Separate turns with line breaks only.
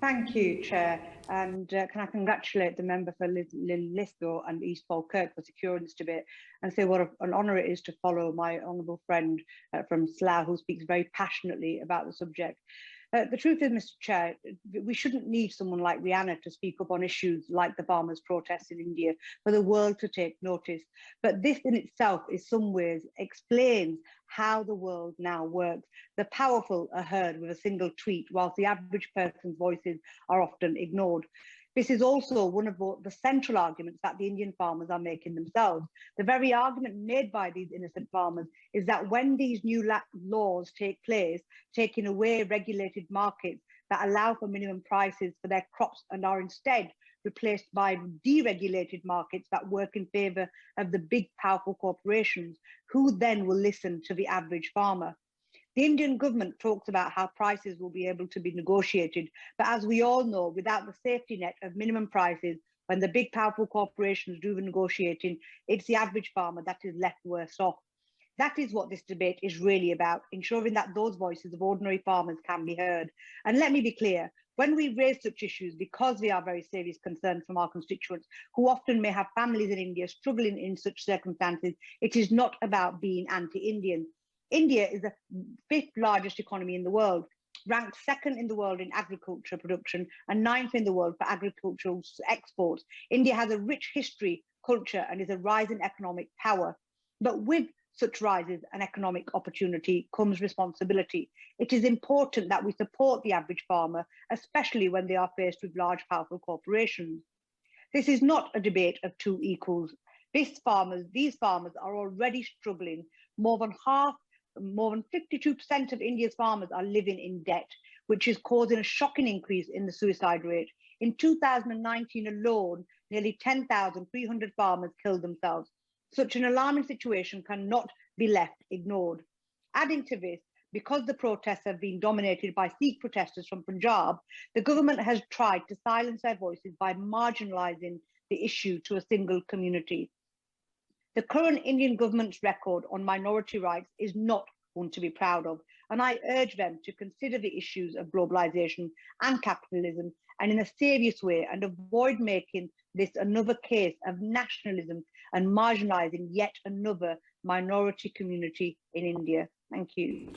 Thank you, Chair. And can I congratulate the member for Lithgow and East Falkirk for securing this debate, and say what an honour it is to follow my honourable friend from Slough, who speaks very passionately about the subject. The truth is, Mr. Chair, we shouldn't need someone like Rihanna to speak up on issues like the farmers' protests in India for the world to take notice. But this in itself, in some ways, explains how the world now works. The powerful are heard with a single tweet, whilst the average person's voices are often ignored. This is also one of the central arguments that the Indian farmers are making themselves. The very argument made by these innocent farmers is that when these new laws take place, taking away regulated markets that allow for minimum prices for their crops and are instead replaced by deregulated markets that work in favour of the big, powerful corporations, who then will listen to the average farmer? The Indian government talks about how prices will be able to be negotiated, but as we all know, without the safety net of minimum prices, when the big powerful corporations do the negotiating, it's the average farmer that is left worse off. That is what this debate is really about, ensuring that those voices of ordinary farmers can be heard. And let me be clear, when we raise such issues, because they are very serious concerns from our constituents, who often may have families in India struggling in such circumstances, it is not about being anti-Indian. India is the 5th largest economy in the world, ranked 2nd in the world in agriculture production and 9th in the world for agricultural exports. India has a rich history, culture, and is a rising economic power. But with such rises and economic opportunity comes responsibility. It is important that we support the average farmer, especially when they are faced with large, powerful corporations. This is not a debate of two equals. These farmers are already struggling. More than 52% of India's farmers are living in debt, which is causing a shocking increase in the suicide rate. In 2019 alone, nearly 10,300 farmers killed themselves. Such an alarming situation cannot be left ignored. Adding to this, because the protests have been dominated by Sikh protesters from Punjab, the government has tried to silence their voices by marginalising the issue to a single community. The current Indian government's record on minority rights is not one to be proud of, and I urge them to consider the issues of globalisation and capitalism and in a serious way, and avoid making this another case of nationalism and marginalising yet another minority community in India. Thank you.